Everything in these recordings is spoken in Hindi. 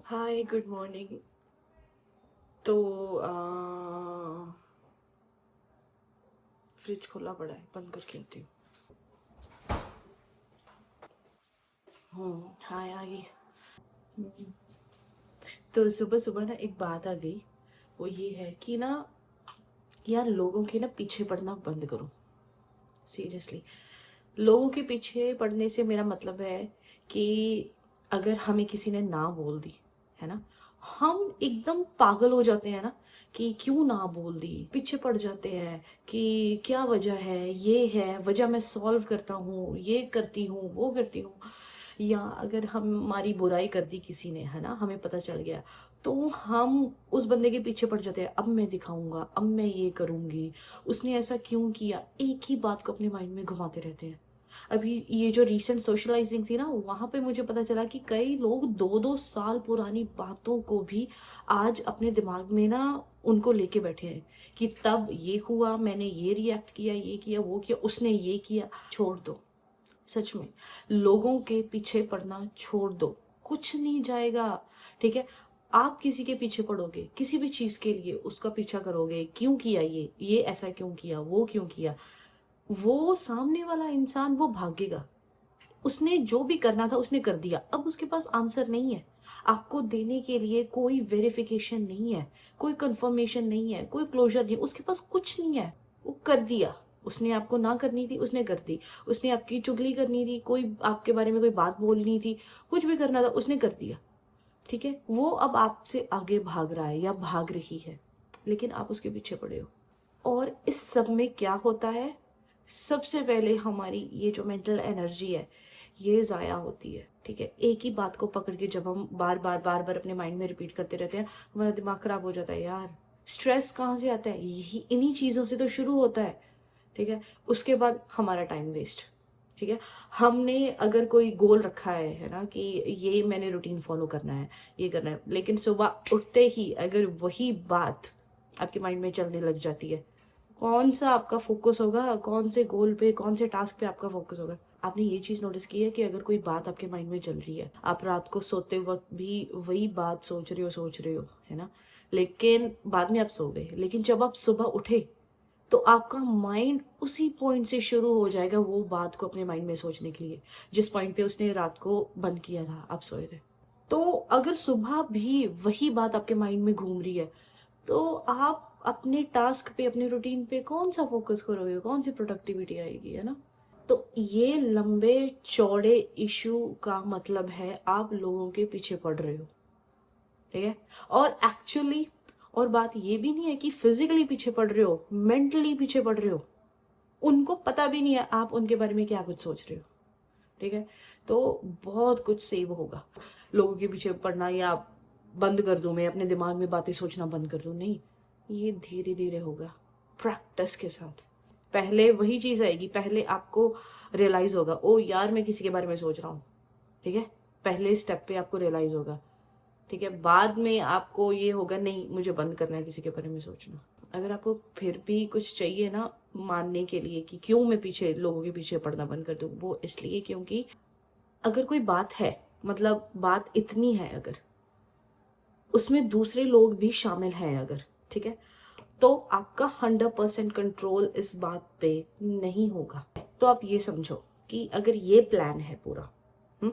Hi good morning. तो फ्रिज खुला पड़ा है, बंद करके आती हूँ। हाय आ गई। तो सुबह सुबह ना एक बात आ गई। वो ये है कि ना यार, लोगों के ना पीछे पड़ना बंद करो। सीरियसली, लोगों के पीछे पड़ने से मेरा मतलब है कि अगर हमें किसी ने ना बोल दी है ना, हम एकदम पागल हो जाते हैं ना कि क्यों ना बोल दी, पीछे पड़ जाते हैं कि क्या वजह है, ये है वजह, मैं सॉल्व करता हूँ, ये करती हूँ, वो करती हूँ। या अगर हमारी बुराई कर दी किसी ने है ना, हमें पता चल गया, तो हम उस बंदे के पीछे पड़ जाते हैं। अब मैं दिखाऊंगा, अब मैं ये करूंगी, उसने ऐसा क्यों किया, एक ही बात को अपने माइंड में घुमाते रहते हैं। अभी ये जो रीसेंट सोशलाइजिंग थी ना, वहां पे मुझे पता चला कि कई लोग 2-2 साल पुरानी बातों को भी आज अपने दिमाग में ना उनको लेके बैठे हैं कि तब ये हुआ, मैंने ये रिएक्ट किया, ये किया, वो किया, उसने ये किया। छोड़ दो, सच में लोगों के पीछे पड़ना छोड़ दो, कुछ नहीं जाएगा। ठीक है, आप किसी के पीछे पड़ोगे किसी भी चीज के लिए, उसका पीछा करोगे, क्यों किया ये ऐसा क्यों किया, वो क्यों किया, वो सामने वाला इंसान वो भागेगा। उसने जो भी करना था उसने कर दिया, अब उसके पास आंसर नहीं है आपको देने के लिए, कोई वेरिफिकेशन नहीं है, कोई कंफर्मेशन नहीं है, कोई क्लोजर नहीं, उसके पास कुछ नहीं है। वो कर दिया, उसने आपको ना करनी थी उसने कर दी, उसने आपकी चुगली करनी थी, कोई आपके बारे में कोई बात बोलनी थी, कुछ भी करना था उसने कर दिया। ठीक है, वो अब आपसे आगे भाग रहा है या भाग रही है, लेकिन आप उसके पीछे पड़े हो। और इस सब में क्या होता है, सबसे पहले हमारी ये जो मेंटल एनर्जी है ये ज़ाया होती है। ठीक है, एक ही बात को पकड़ के जब हम बार बार बार बार अपने माइंड में रिपीट करते रहते हैं, हमारा दिमाग खराब हो जाता है यार। स्ट्रेस कहाँ से आता है, यही इन्हीं चीज़ों से तो शुरू होता है। ठीक है, उसके बाद हमारा टाइम वेस्ट। ठीक है, हमने अगर कोई गोल रखा है ना, कि ये मैंने रूटीन फॉलो करना है, ये करना है, लेकिन सुबह उठते ही अगर वही बात आपके माइंड में चलने लग जाती है, कौन सा आपका फोकस होगा, कौन से गोल पे, कौन से टास्क पे आपका फोकस होगा। आपने ये चीज नोटिस की है कि अगर कोई बात आपके माइंड में चल रही है, आप रात को सोते वक्त भी वही बात सोच रहे हो है ना, लेकिन बाद में आप सो गए, लेकिन जब आप सुबह उठे तो आपका माइंड उसी पॉइंट से शुरू हो जाएगा वो बात को अपने माइंड में सोचने के लिए, जिस पॉइंट पे उसने रात को बंद किया था, आप सोए थे। तो अगर सुबह भी वही बात आपके माइंड में घूम रही है, तो आप अपने टास्क पे, अपने रूटीन पे कौन सा फोकस करोगे, कौन सी प्रोडक्टिविटी आएगी, है ना। तो ये लंबे चौड़े इशू का मतलब है आप लोगों के पीछे पड़ रहे हो। ठीक है, और एक्चुअली और बात ये भी नहीं है कि फिजिकली पीछे पड़ रहे हो, मेंटली पीछे पड़ रहे हो। उनको पता भी नहीं है आप उनके बारे में क्या कुछ सोच रहे हो। ठीक है, तो बहुत कुछ सेव होगा। लोगों के पीछे पड़ना या बंद कर दूं, मैं अपने दिमाग में बातें सोचना बंद कर दूं, नहीं, ये धीरे धीरे होगा, प्रैक्टिस के साथ। पहले वही चीज आएगी, पहले आपको रियलाइज होगा ओ यार मैं किसी के बारे में सोच रहा हूँ। ठीक है, पहले स्टेप पे आपको रियलाइज होगा। ठीक है, बाद में आपको ये होगा नहीं मुझे बंद करना है किसी के बारे में सोचना। अगर आपको फिर भी कुछ चाहिए ना मानने के लिए कि क्यों मैं पीछे, लोगों के पीछे पड़ना बंद कर दूं, वो इसलिए क्योंकि अगर कोई बात है, मतलब बात इतनी है, अगर उसमें दूसरे लोग भी शामिल हैं अगर, ठीक है, तो आपका 100% कंट्रोल इस बात पे नहीं होगा। तो आप ये समझो कि अगर ये प्लान है पूरा, हम्म,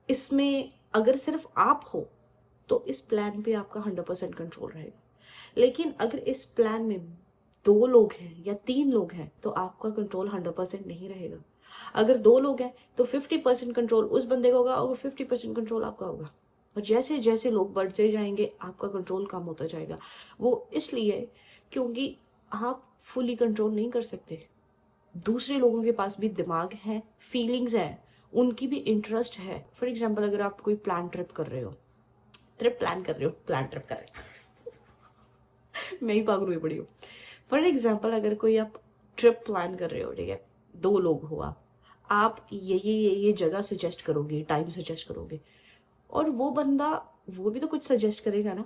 इसमें अगर सिर्फ आप हो तो इस प्लान पे आपका 100% कंट्रोल रहेगा। लेकिन अगर इस प्लान में 2 लोग हैं या 3 लोग हैं तो आपका कंट्रोल 100% नहीं रहेगा। अगर 2 लोग हैं तो 50% कंट्रोल उस बंदे का होगा और 50% कंट्रोल आपका होगा। और जैसे जैसे लोग बढ़ते जाएंगे आपका कंट्रोल कम होता जाएगा। वो इसलिए क्योंकि आप फुली कंट्रोल नहीं कर सकते। दूसरे लोगों के पास भी दिमाग है, फीलिंग्स है, उनकी भी इंटरेस्ट है। फॉर एग्जाम्पल, अगर आप कोई प्लान ट्रिप कर रहे हो, प्लान ट्रिप कर रहे हो मैं ही पागल हुई पड़ी हूँ। फॉर एग्जाम्पल, अगर कोई आप ट्रिप प्लान कर रहे हो, ठीक है, 2 लोग हो आप ये जगह सजेस्ट करोगे, टाइम सजेस्ट करोगे, और वो बंदा, वो भी तो कुछ सजेस्ट करेगा ना,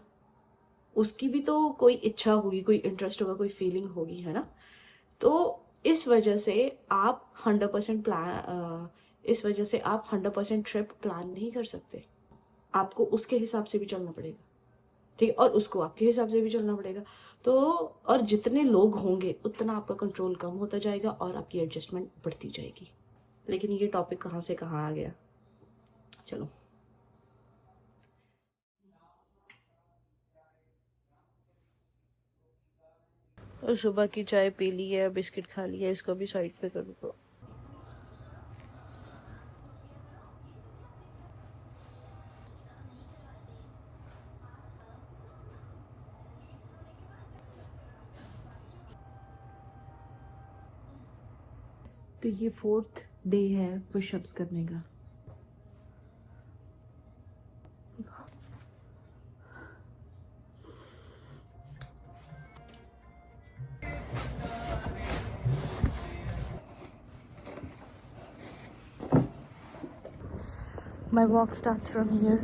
उसकी भी तो कोई इच्छा होगी, कोई इंटरेस्ट होगा, कोई फीलिंग होगी, है ना। तो इस वजह से आप 100% प्लान, इस वजह से आप 100% ट्रिप प्लान नहीं कर सकते। आपको उसके हिसाब से भी चलना पड़ेगा, ठीक है, और उसको आपके हिसाब से भी चलना पड़ेगा। तो और जितने लोग होंगे उतना आपका कंट्रोल कम होता जाएगा और आपकी एडजस्टमेंट बढ़ती जाएगी। लेकिन ये टॉपिक कहाँ से कहाँ आ गया, चलो। और सुबह की चाय पी ली है, बिस्किट खा लिया, इसको भी साइड पे करूँ तो ये 4th डे है पुशअप्स करने का। My walk starts from here.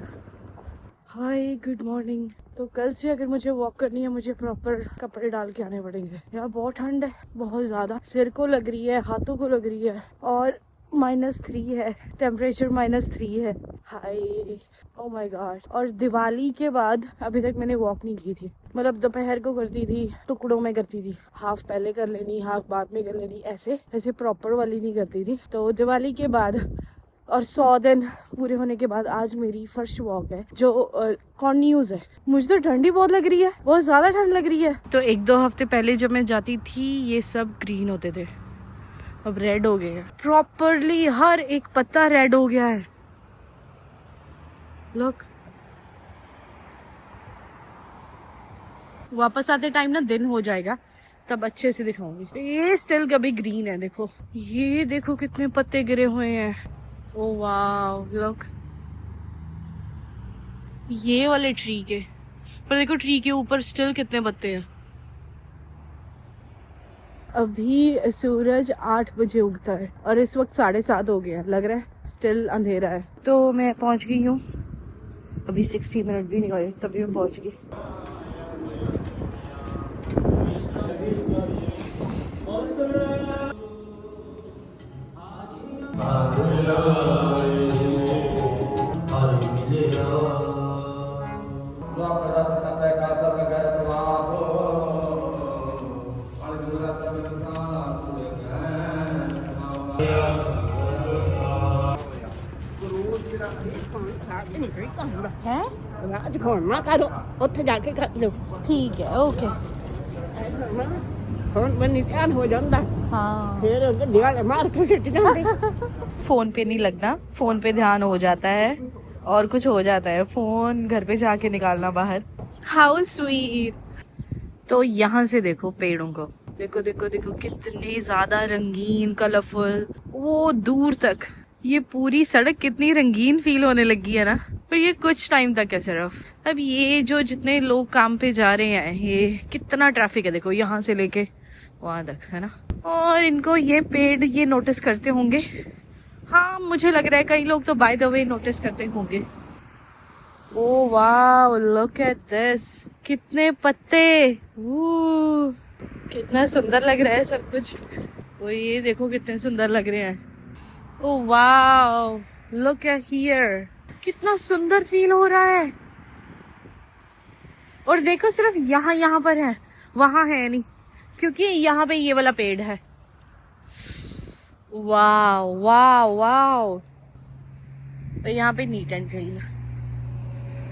Hi good morning. तो कल से अगर मुझे वॉक करनी है मुझे प्रॉपर कपड़े डाल के आने पड़ेंगे। यार बहुत ठंड है, बहुत ज़्यादा, सिर को लग रही है, हाथों को लग रही है, और -3 है टेम्परेचर, -3 है। हाय ओ माय गॉड। और दिवाली के बाद अभी तक मैंने वॉक नहीं की थी। मतलब दोपहर को करती थी, टुकड़ों में करती थी, हाफ पहले कर लेनी, हाफ बाद में कर लेनी, ऐसे प्रॉपर वाली नहीं करती थी। तो दिवाली के बाद और 100 दिन पूरे होने के बाद आज मेरी फर्स्ट वॉक है, जो कॉन्टिन्यूज है। मुझे तो ठंड ही बहुत लग रही है, बहुत ज्यादा ठंड लग रही है। तो 1-2 हफ्ते पहले जब मैं जाती थी ये सब ग्रीन होते थे, अब रेड हो गए हैं। प्रॉपरली हर एक पत्ता रेड हो गया है। लुक, वापस आते टाइम ना दिन हो जाएगा, तब अच्छे से दिखाऊंगी। ये स्टिल कभी ग्रीन है, देखो ये देखो कितने पत्ते गिरे हुए हैं। ओ वाव, लुक, ये वाले ट्री के, पर देखो ट्री के ऊपर स्टिल कितने पत्ते हैं। अभी सूरज 8 बजे उगता है और इस वक्त 7:30 हो गया, लग रहा है स्टिल अंधेरा है। तो मैं पहुंच गई हूँ, अभी 60 मिनट भी नहीं हुए तभी मैं पहुंच गई। है ठीक है, ओके। हाँ फोन पे नहीं लगना, फोन पे ध्यान हो जाता है और कुछ हो जाता है, फोन घर पे जाके निकालना बाहर। How sweet. तो यहाँ से देखो पेड़ों को, देखो देखो देखो कितने ज्यादा रंगीन, कलरफुल, वो दूर तक। ये पूरी सड़क कितनी रंगीन फील होने लगी है ना, पर ये कुछ टाइम तक है सिर्फ। अब ये जो जितने लोग काम पे जा रहे हैं, ये कितना ट्रैफिक है देखो, यहाँ से लेके वहां तक, है ना। और इनको ये पेड़ ये नोटिस करते होंगे, हाँ मुझे लग रहा है कई लोग तो बाय द वे नोटिस करते होंगे। ओ वाव, लुक एट दिस, कितने पत्ते, कितना सुंदर लग रहा है सब कुछ। वो ये देखो कितने सुंदर लग रहे हैं। ओ वाव, लुक एट हियर, कितना सुंदर फील हो रहा है। और देखो सिर्फ यहाँ यहाँ पर है, वहां है नहीं, क्योंकि यहाँ पे ये वाला पेड़ है। वाव वाव वाव। और यहाँ पे नीट एंड क्लीन,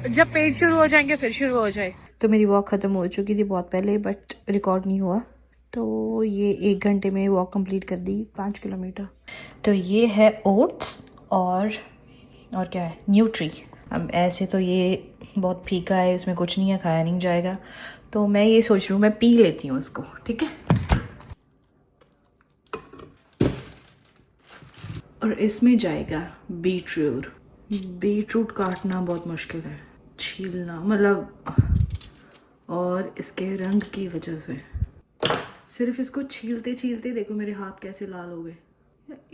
जब पेड़ शुरू हो जाएंगे फिर शुरू हो जाए। तो मेरी वॉक ख़त्म हो चुकी थी बहुत पहले, बट रिकॉर्ड नहीं हुआ, तो ये 1 घंटे में वॉक कंप्लीट कर दी, 5 किलोमीटर। तो ये है ओट्स और क्या है, न्यूट्री। अब ऐसे तो ये बहुत फीका है, इसमें कुछ नहीं है, खाया नहीं जाएगा, तो मैं ये सोच रही हूँ मैं पी लेती हूँ इसको, ठीक है। और इसमें जाएगा बीटरूट। बीटरूट काटना बहुत मुश्किल है, छीलना मतलब, और इसके रंग की वजह से सिर्फ इसको छीलते छीलते देखो मेरे हाथ कैसे लाल हो गए।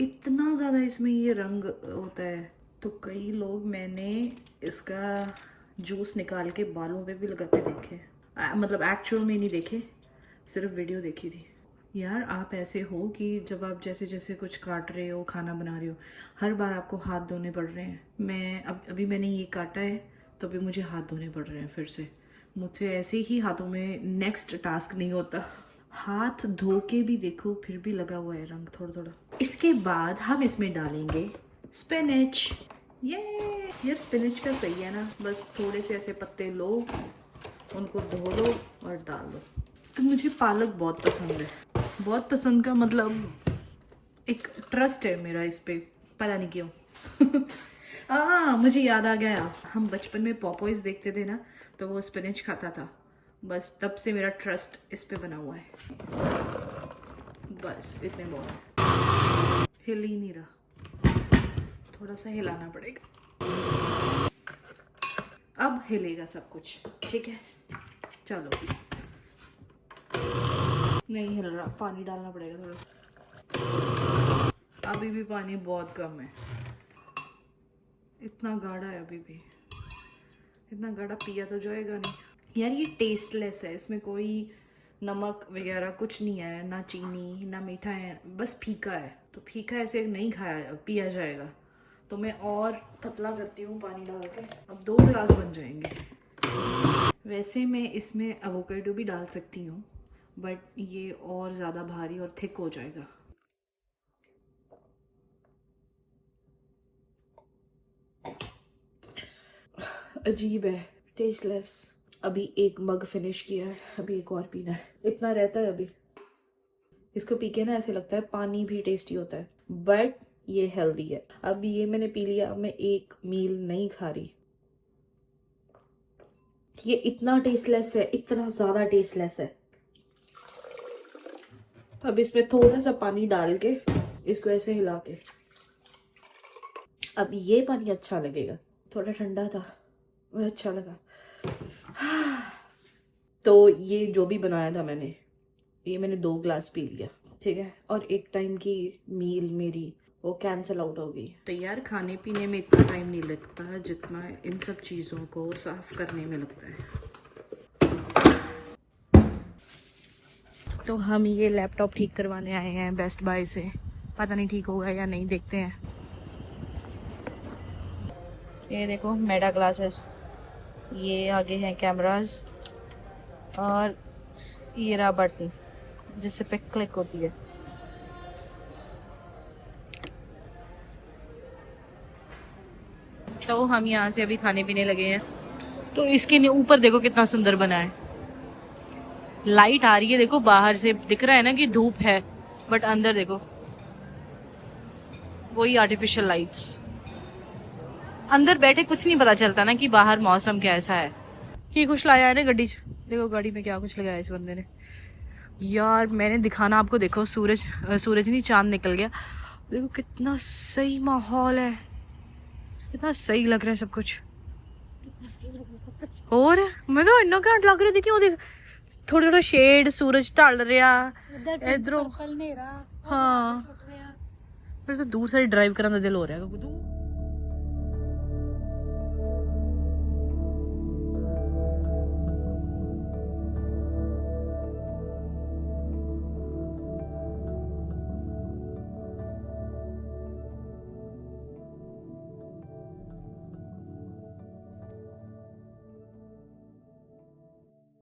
इतना ज़्यादा इसमें ये रंग होता है। तो कई लोग मैंने इसका जूस निकाल के बालों पे भी लगा के देखे, मतलब एक्चुअल में नहीं देखे, सिर्फ वीडियो देखी थी। यार आप ऐसे हो कि जब आप जैसे जैसे कुछ काट रहे हो, खाना बना रहे हो, हर बार आपको हाथ धोने पड़ रहे हैं। मैं अभी मैंने ये काटा है तो भी मुझे हाथ धोने पड़ रहे हैं फिर से। मुझसे ऐसे ही हाथों में नेक्स्ट टास्क नहीं होता। हाथ धो के भी देखो फिर भी लगा हुआ है रंग थोड़ा थोड़ा। इसके बाद हम इसमें डालेंगे स्पिनच। ये यार स्पिनच का सही है ना, बस थोड़े से ऐसे पत्ते लो, उनको धो लो और डाल दो। तो मुझे पालक बहुत पसंद है, बहुत पसंद का मतलब एक ट्रस्ट है मेरा इस पे, पता नहीं क्यों। मुझे याद आ गया, हम बचपन में पॉपॉइज देखते थे ना, तो वो स्पिनच खाता था, बस तब से मेरा ट्रस्ट इस पे बना हुआ है। बस इतने बहुत, हिल ही नहीं रहा, थोड़ा सा हिलाना पड़ेगा। अब हिलेगा सब कुछ, ठीक है। चलो, नहीं हिल रहा, पानी डालना पड़ेगा थोड़ा सा। अभी भी पानी बहुत कम है, इतना गाढ़ा है अभी भी। इतना गाढ़ा पिया तो जाएगा नहीं यार। ये टेस्टलेस है, इसमें कोई नमक वगैरह कुछ नहीं है, ना चीनी ना मीठा है, बस फीका है। तो फीका ऐसे नहीं खाया पिया जाएगा, तो मैं और पतला करती हूँ पानी डाल के। अब 2 गिलास बन जाएंगे। वैसे मैं इसमें एवोकाडो भी डाल सकती हूँ, बट ये और ज़्यादा भारी और थिक हो जाएगा। अजीब है, टेस्टलेस। अभी एक मग फिनिश किया है, अभी एक और पीना है। इतना रहता है अभी। इसको पी के ना ऐसे लगता है पानी भी टेस्टी होता है, बट ये हेल्दी है। अब ये मैंने पी लिया, अब मैं एक मील नहीं खा रही। ये इतना टेस्टलेस है, इतना ज़्यादा टेस्टलेस है। अब इसमें थोड़ा सा पानी डाल के इसको ऐसे हिला के, अब ये पानी अच्छा लगेगा। थोड़ा ठंडा था, अच्छा लगा। तो ये जो भी बनाया था मैंने, ये मैंने 2 गिलास पी लिया, ठीक है। और एक टाइम की मील मेरी वो कैंसिल आउट हो गई। तो यार खाने पीने में इतना टाइम नहीं लगता जितना इन सब चीज़ों को साफ करने में लगता है। तो हम ये लैपटॉप ठीक करवाने आए हैं बेस्ट बाय से, पता नहीं ठीक होगा या नहीं, देखते हैं। ये देखो मेटा ग्लासेस, ये आगे हैं कैमरास, और ये रहा बटन जिससे पे क्लिक होती है। तो हम यहाँ से अभी खाने पीने लगे हैं। तो इसके ऊपर देखो कितना सुंदर बना है, लाइट आ रही है, देखो बाहर से दिख रहा है ना कि धूप है, बट अंदर देखो वही आर्टिफिशियल लाइट्स। अंदर बैठे कुछ नहीं पता चलता ना कि बाहर मौसम कैसा है। कि कुछ लाया है ना गड्डी, देखो गाड़ी में क्या कुछ लगाया है इस बंदे ने। यार मैंने दिखाना आपको, देखो सूरज नहीं चांद निकल गया, देखो कितना सही माहौल है, कितना सही लग रहा है सब कुछ। और मैं तो इन्ना घंट लग रही थी, क्यों देख थोड़ा थोड़ा शेड, सूरज ढल रहा इधरों। हाँ फिर तो दूर से ड्राइव करने का दिल हो रहा है।